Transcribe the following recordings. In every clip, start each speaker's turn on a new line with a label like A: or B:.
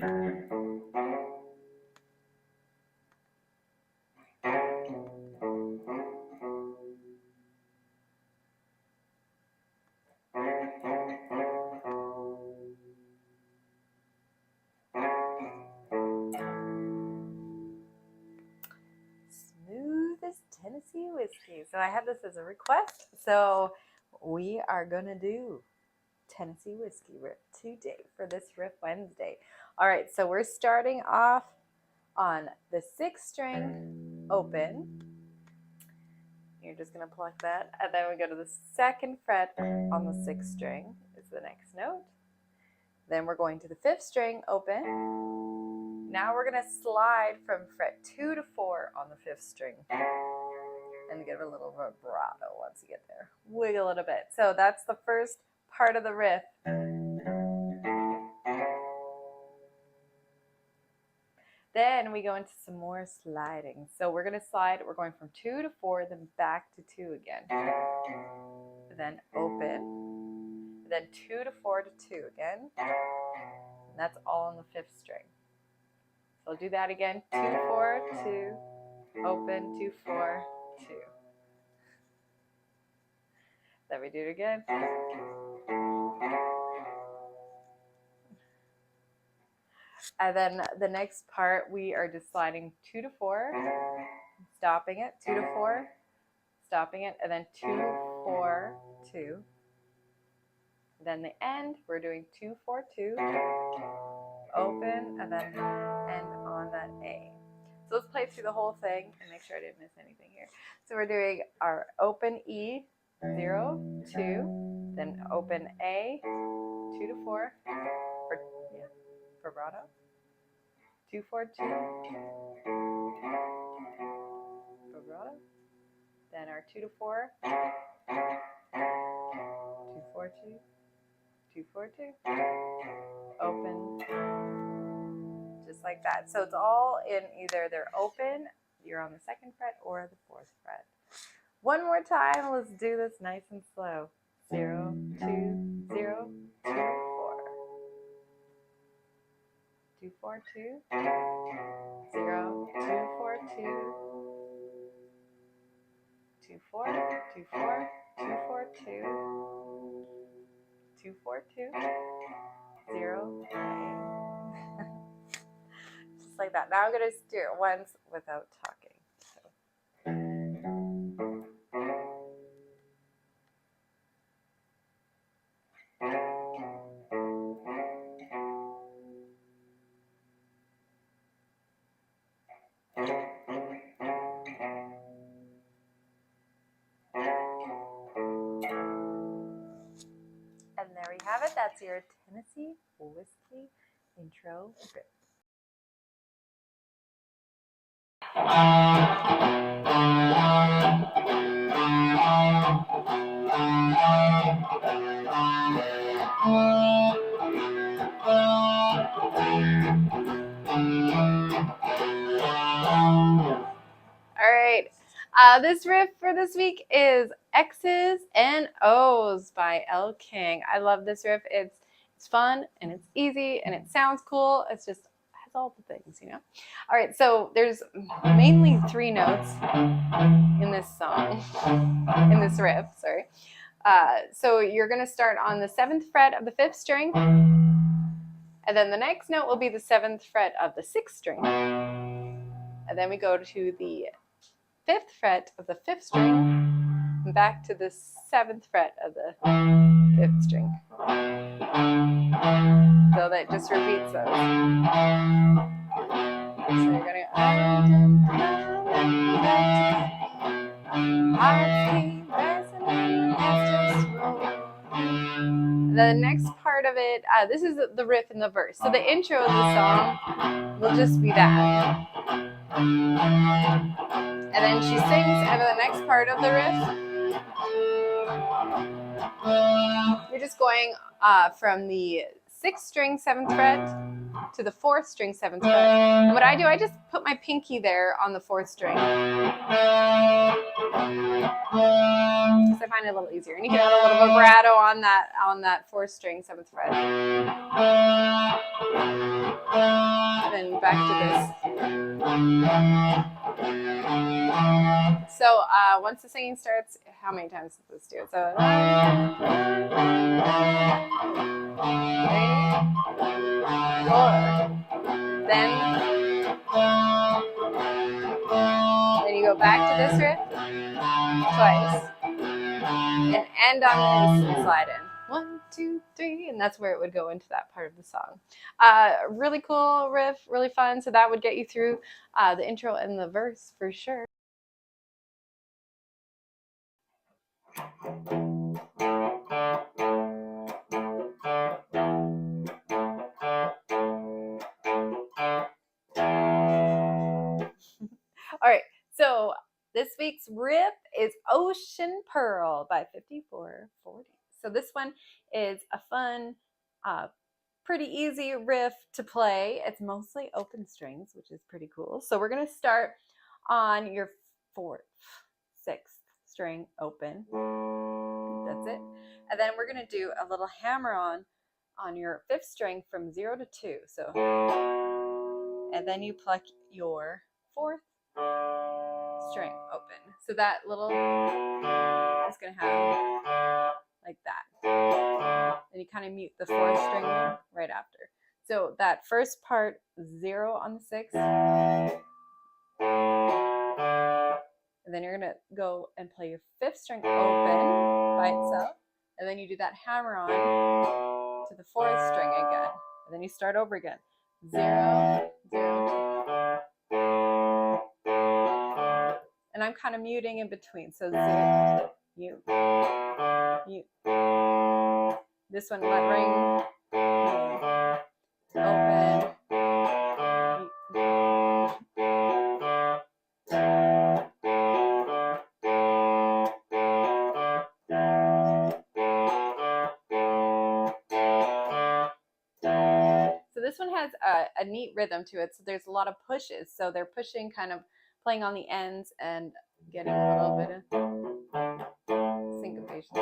A: Smooth as Tennessee whiskey. So I have this as a request. So we are going to do Tennessee whiskey riff today for this Riff Wednesday. All right, so we're starting off on the 6th string open. You're just going to pluck that. And then we go to the 2nd fret on the 6th string is the next note. Then we're going to the 5th string open. Now we're going to slide from fret 2 to 4 on the 5th string. And give it a little vibrato once you get there. Wiggle it a bit. So that's the first part of the riff. Then we go into some more sliding. So we're going to slide, we're going from 2 to 4, then back to 2 again. Then open, then 2 to 4 to 2 again. And that's all on the 5th string. So I'll do that again. 2, 4, 2, open, 2, 4, 2. Then we do it again. And then the next part, we are just sliding 2 to 4, stopping it, 2 to 4, stopping it, and then 2, 4, 2. Then the end, we're doing 2, 4, 2, open, and then end on that A. So let's play through the whole thing and make sure I didn't miss anything here. So we're doing our open E, 0, 2, then open A, 2 to 4, vibrato, 2, 4, 2, vibrato, then our 2 to 4, 2, 4, 2, 2, 4, 2, open, just like that. So it's all in either they're open, you're on the 2nd fret, or the 4th fret. One more time, let's do this nice and slow. 0, 2, 0, 2, 4. 2, 4, 2, 0, 2, 4, 2, 2, 4, 2, 4, 2, 4, 2, 2, 4, 2, 0, just like that. Now I'm going to do it once without talking. And there we have it. That's your Tennessee whiskey intro riff. All right. This riff for this week is X's and O's by Elle. I love this riff. It's fun and it's easy and it sounds cool. It's just has all the things, you know. All right, so there's mainly 3 notes in this song, in this riff. Sorry. So you're going to start on the 7th fret of the 5th string, and then the next note will be the 7th fret of the 6th string, and then we go to the 5th fret of the 5th string, and back to the 7th fret of the 5th string. So that just repeats those. So you're going to the next part of it, this is the riff and the verse. So the intro of the song will just be that. And then she sings, and then the next part of the riff, you're just going from the 6th string 7th fret to the 4th string 7th fret. And what I do, I just put my pinky there on the 4th string. Because I find it a little easier. And you can add a little vibrato on that 4th string 7th fret. And then back to this. So once the singing starts, how many times does this do it? So then you go back to this riff twice and end on this and slide in 1, 2, 3, and that's where it would go into that part of the song. Really cool riff, really fun. So that would get you through the intro and the verse for sure. All right, so this week's riff is Ocean Pearl by 5440. So this one is a fun, pretty easy riff to play. It's mostly open strings, which is pretty cool. So we're going to start on your 4th, 6th string open. That's it. And then we're going to do a little hammer on your 5th string from 0 to 2. So, and then you pluck your 4th string open. So that little is going to have like that. Then you kind of mute the 4th string right after. So that first part, 0 on the 6th. And then you're going to go and play your 5th string open by itself. And then you do that hammer on to the 4th string again. And then you start over again. 0, 0, 2. And I'm kind of muting in between. So 0, mute, mute. This one, let ring, open, So this one has a neat rhythm to it. So there's a lot of pushes. So they're pushing, kind of playing on the ends and getting a little bit of syncopation.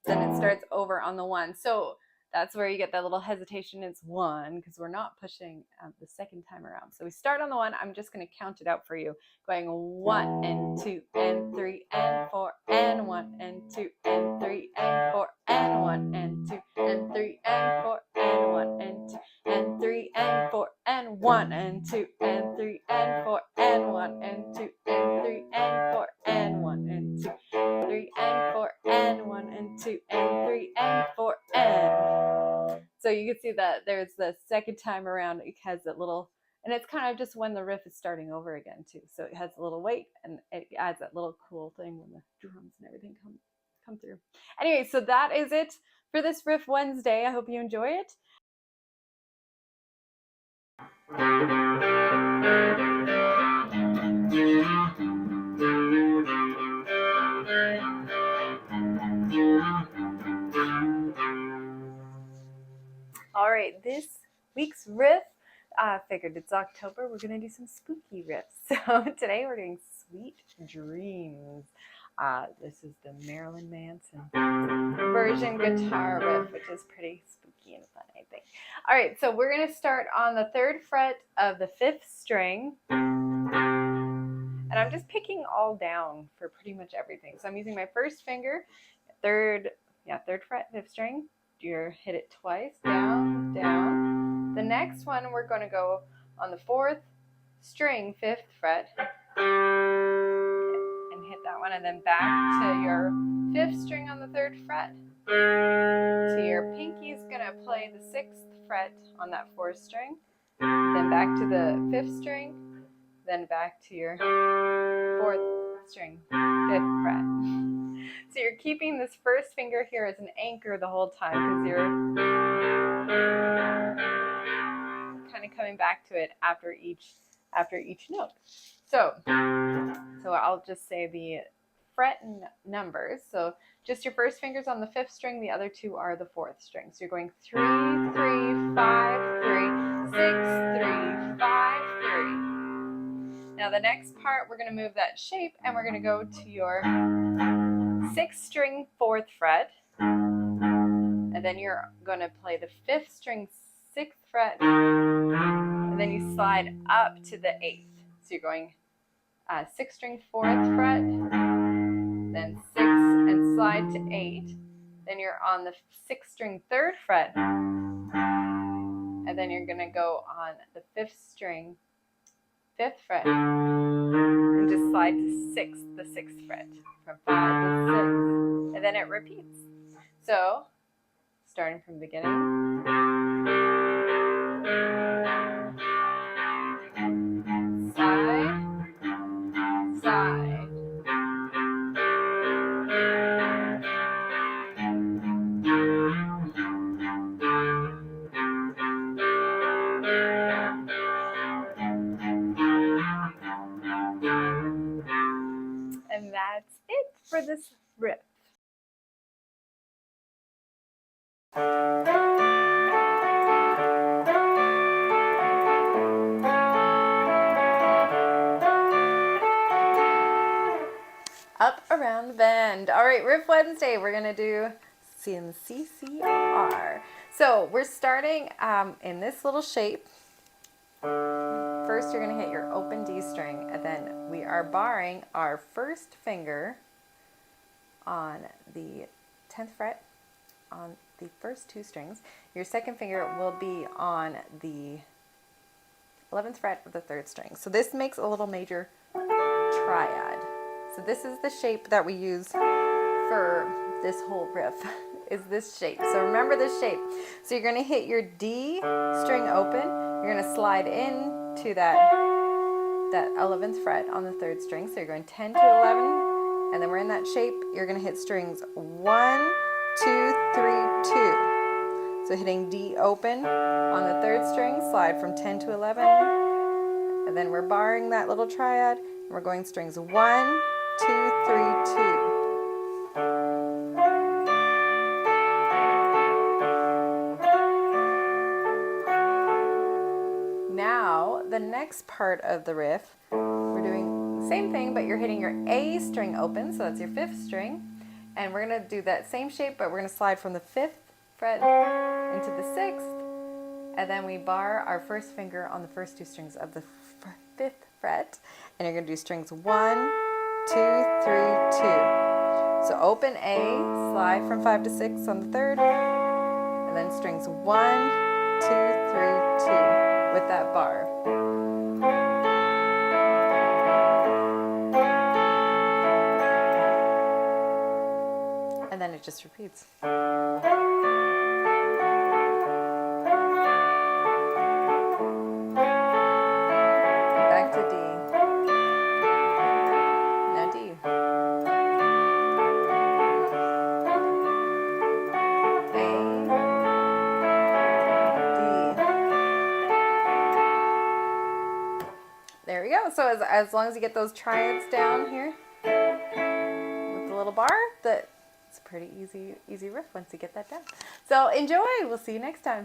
A: Then it starts over on the 1. So that's where you get that little hesitation. It's 1 because we're not pushing the second time around. So we start on the 1. I'm just going to count it out for you. Going 1 and 2 and 3 and 4 and 1 and 2 and 3 and 4 and 1 and 2 and 3 and 4 and 1 and 2 and 3 and 4 and 1 and 2 and 3 and 4 and 1 and 2 and 3 and 4 and 1 and 2 3 and 4 and 1 and 2 and 3 and 4 and. So you can see that there's the second time around, it has that little, and it's kind of just when the riff is starting over again too. So it has a little weight and it adds that little cool thing when the drums and everything come through. Anyway, so that is it for this Riff Wednesday. I hope you enjoy it. All right, this week's riff, figured it's October, we're going to do some spooky riffs. So today we're doing Sweet Dreams. This is the Marilyn Manson version guitar riff, which is pretty spooky and fun, I think. All right, so we're going to start on the 3rd fret of the 5th string. And I'm just picking all down for pretty much everything. So I'm using my first finger, 3rd fret, 5th string. You hit it twice, down, down. The next one, we're going to go on the 4th string, 5th fret, and hit that one, and then back to your 5th string on the 3rd fret. So your pinky is going to play the 6th fret on that 4th string, then back to the 5th string, then back to your 4th string, 5th fret. So you're keeping this first finger here as an anchor the whole time because you're kind of coming back to it after each note. So I'll just say the fret numbers. So just your first finger's on the 5th string, the other 2 are the 4th string. So you're going 3, 3, 5, 3, 6, 3, 5, 3. Now the next part, we're going to move that shape and we're going to go to your 6th string 4th fret. And then you're going to play the 5th string 6th fret. And then you slide up to the 8th. So you're going 6th string 4th fret, then 6 and slide to 8. Then you're on the 6th string 3rd fret. And then you're going to go on the 5th string 5th fret and just slide to 6, the 6th fret, from 5 to 6, and then it repeats. So, starting from the beginning. Side, side. And that's it for this riff. Up around the bend. All right, Riff Wednesday. We're gonna do CR. So we're starting in this little shape. First, you're gonna hit your open D string, and then we are barring our first finger on the 10th fret on the first 2 strings. Your second finger will be on the 11th fret of the 3rd string. So this makes a little major triad. So this is the shape that we use for this whole riff, is this shape. So remember this shape. So you're gonna hit your D string open, you're gonna slide into that 11th fret on the 3rd string. So you're going 10 to 11, and then we're in that shape. You're gonna hit strings 1, 2, 3, 2. So hitting D open on the 3rd string, slide from 10 to 11, and then we're barring that little triad, and we're going strings 1, 2, 3, 2. Now, the next part of the riff, we're doing the same thing, but you're hitting your A string open, so that's your 5th string. And we're going to do that same shape, but we're going to slide from the 5th fret into the 6th. And then we bar our first finger on the first 2 strings of the 5th fret. And you're going to do strings 1, 2, 3, 2. So open A, slide from 5 to 6 on the 3rd. And then strings 1, 2, 3, 2 with that bar. And then it just repeats. Back to D. Now D. A, D. There we go. So as long as you get those triads down here with the little bar, it's a pretty easy riff once you get that down. So enjoy. We'll see you next time.